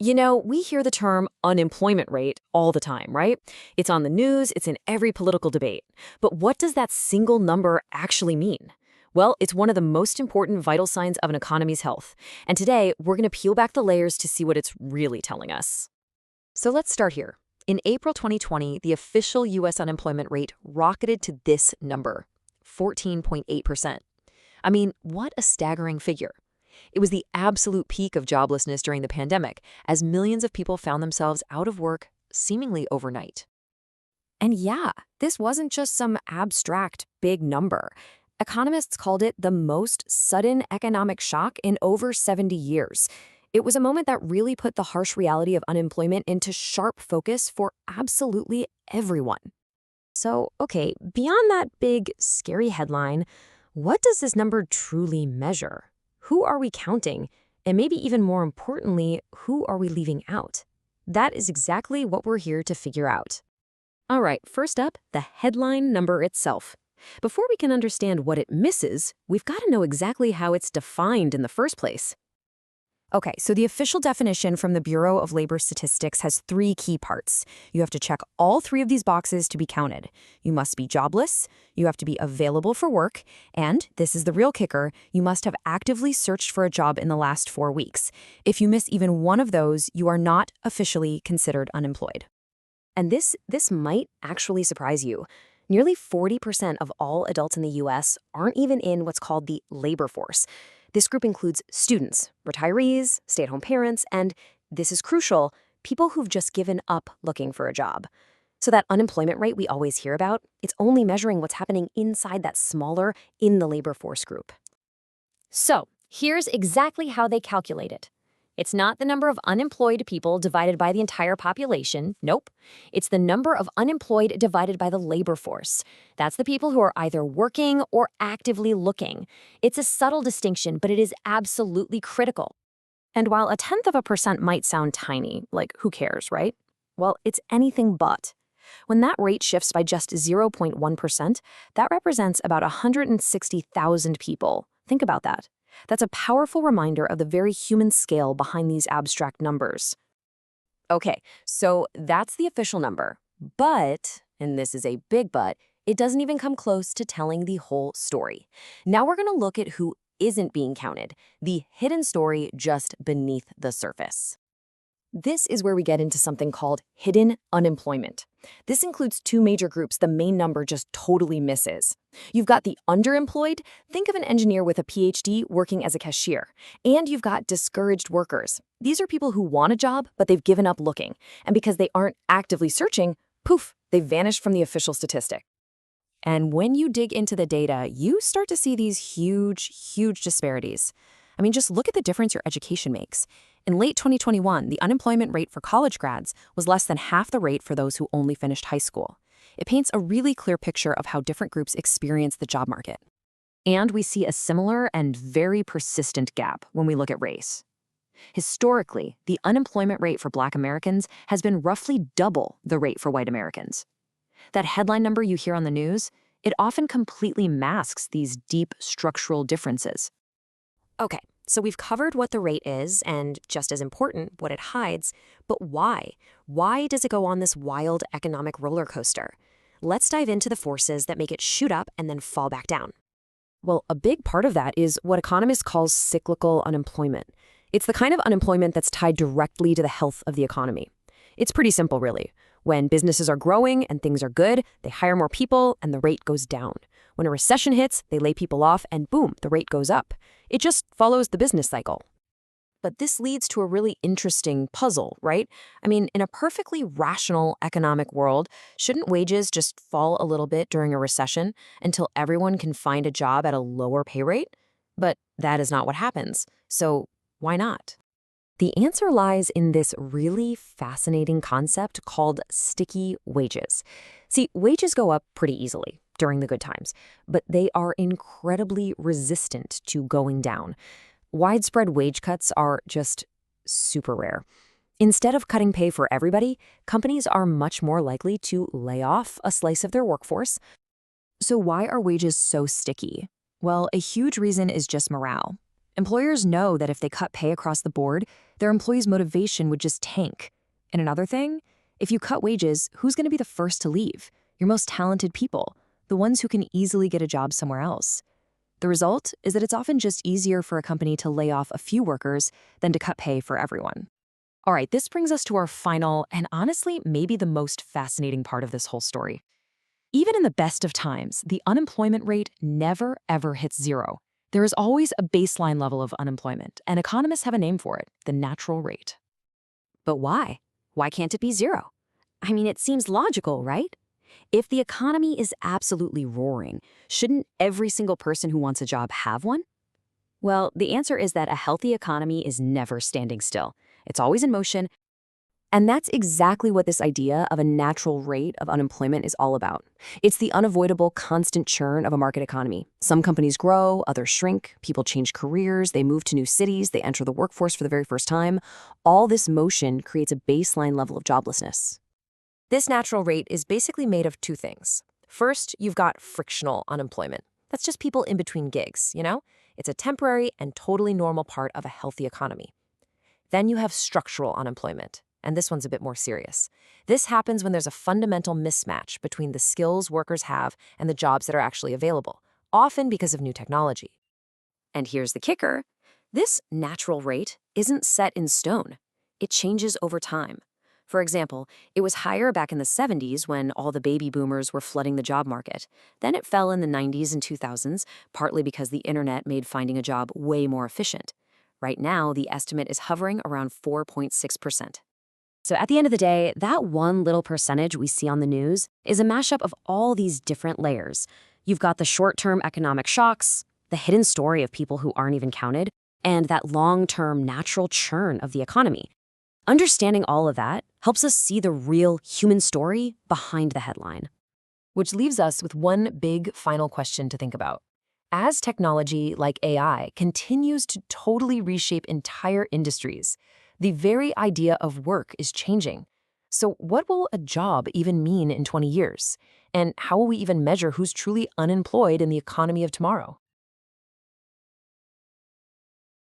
You know, we hear the term unemployment rate all the time, right? It's on the news, it's in every political debate. But what does that single number actually mean? Well, it's one of the most important vital signs of an economy's health. And today, we're going to peel back the layers to see what it's really telling us. So let's start here. In April 2020, the official U.S. unemployment rate rocketed to this number, 14.8%. I mean, what a staggering figure. It was the absolute peak of joblessness during the pandemic, as millions of people found themselves out of work seemingly overnight. And yeah, this wasn't just some abstract big number. Economists called it the most sudden economic shock in over 70 years. It was a moment that really put the harsh reality of unemployment into sharp focus for absolutely everyone. So, okay, beyond that big, scary headline, what does this number truly measure? Who are we counting? And maybe even more importantly, who are we leaving out? That is exactly what we're here to figure out. All right, first up, the headline number itself. Before we can understand what it misses, we've got to know exactly how it's defined in the first place. Okay, so the official definition from the Bureau of Labor Statistics has three key parts. You have to check all three of these boxes to be counted. You must be jobless, you have to be available for work, and, this is the real kicker, you must have actively searched for a job in the last 4 weeks. If you miss even one of those, you are not officially considered unemployed. And this might actually surprise you. Nearly 40% of all adults in the U.S. aren't even in what's called the labor force. This group includes students, retirees, stay-at-home parents, and, this is crucial, people who've just given up looking for a job. So that unemployment rate we always hear about, it's only measuring what's happening inside that smaller, in the labor force group. So, here's exactly how they calculate it. It's not the number of unemployed people divided by the entire population. Nope. It's the number of unemployed divided by the labor force. That's the people who are either working or actively looking. It's a subtle distinction, but it is absolutely critical. And while 0.1% might sound tiny, like who cares, right? Well, it's anything but. When that rate shifts by just 0.1%, that represents about 160,000 people. Think about that. That's a powerful reminder of the very human scale behind these abstract numbers. Okay, so that's the official number. But, and this is a big but, it doesn't even come close to telling the whole story. Now we're going to look at who isn't being counted, the hidden story just beneath the surface. This is where we get into something called hidden unemployment. This includes two major groups the main number just totally misses. You've got the underemployed, think of an engineer with a PhD working as a cashier. And you've got discouraged workers. These are people who want a job, but they've given up looking. And because they aren't actively searching, poof, they've vanished from the official statistic. And when you dig into the data, you start to see these huge disparities. I mean, just look at the difference your education makes. In late 2021, the unemployment rate for college grads was less than half the rate for those who only finished high school. It paints a really clear picture of how different groups experience the job market. And we see a similar and very persistent gap when we look at race. Historically, the unemployment rate for Black Americans has been roughly double the rate for white Americans. That headline number you hear on the news, it often completely masks these deep structural differences. Okay, so we've covered what the rate is and, just as important, what it hides. But why? Why does it go on this wild economic roller coaster? Let's dive into the forces that make it shoot up and then fall back down. Well, a big part of that is what economists call cyclical unemployment. It's the kind of unemployment that's tied directly to the health of the economy. It's pretty simple, really. When businesses are growing and things are good, they hire more people and the rate goes down. When a recession hits, they lay people off and boom, the rate goes up. It just follows the business cycle. But this leads to a really interesting puzzle, right? I mean, in a perfectly rational economic world, shouldn't wages just fall a little bit during a recession until everyone can find a job at a lower pay rate? But that is not what happens. So why not? The answer lies in this really fascinating concept called sticky wages. See, wages go up pretty easily during the good times, but they are incredibly resistant to going down. Widespread wage cuts are just super rare. Instead of cutting pay for everybody, companies are much more likely to lay off a slice of their workforce. So why are wages so sticky? Well, a huge reason is just morale. Employers know that if they cut pay across the board, their employees' motivation would just tank. And another thing, if you cut wages, who's going to be the first to leave? Your most talented people, the ones who can easily get a job somewhere else. The result is that it's often just easier for a company to lay off a few workers than to cut pay for everyone. All right, this brings us to our final and honestly, maybe the most fascinating part of this whole story. Even in the best of times, the unemployment rate never, ever hits zero. There is always a baseline level of unemployment, and economists have a name for it, the natural rate. But why? Why can't it be zero? I mean, it seems logical, right? If the economy is absolutely roaring, shouldn't every single person who wants a job have one? Well, the answer is that a healthy economy is never standing still. It's always in motion. And that's exactly what this idea of a natural rate of unemployment is all about. It's the unavoidable, constant churn of a market economy. Some companies grow, others shrink, people change careers, they move to new cities, they enter the workforce for the very first time. All this motion creates a baseline level of joblessness. This natural rate is basically made of two things. First, you've got frictional unemployment. That's just people in between gigs, you know? It's a temporary and totally normal part of a healthy economy. Then you have structural unemployment, and this one's a bit more serious. This happens when there's a fundamental mismatch between the skills workers have and the jobs that are actually available, often because of new technology. And here's the kicker. This natural rate isn't set in stone. It changes over time. For example, it was higher back in the 70s when all the baby boomers were flooding the job market. Then it fell in the 90s and 2000s, partly because the internet made finding a job way more efficient. Right now, the estimate is hovering around 4.6%. So at the end of the day, that one little percentage we see on the news is a mashup of all these different layers. You've got the short-term economic shocks, the hidden story of people who aren't even counted, and that long-term natural churn of the economy. Understanding all of that helps us see the real human story behind the headline. Which leaves us with one big final question to think about. As technology like AI continues to totally reshape entire industries, the very idea of work is changing. So what will a job even mean in 20 years? And how will we even measure who's truly unemployed in the economy of tomorrow?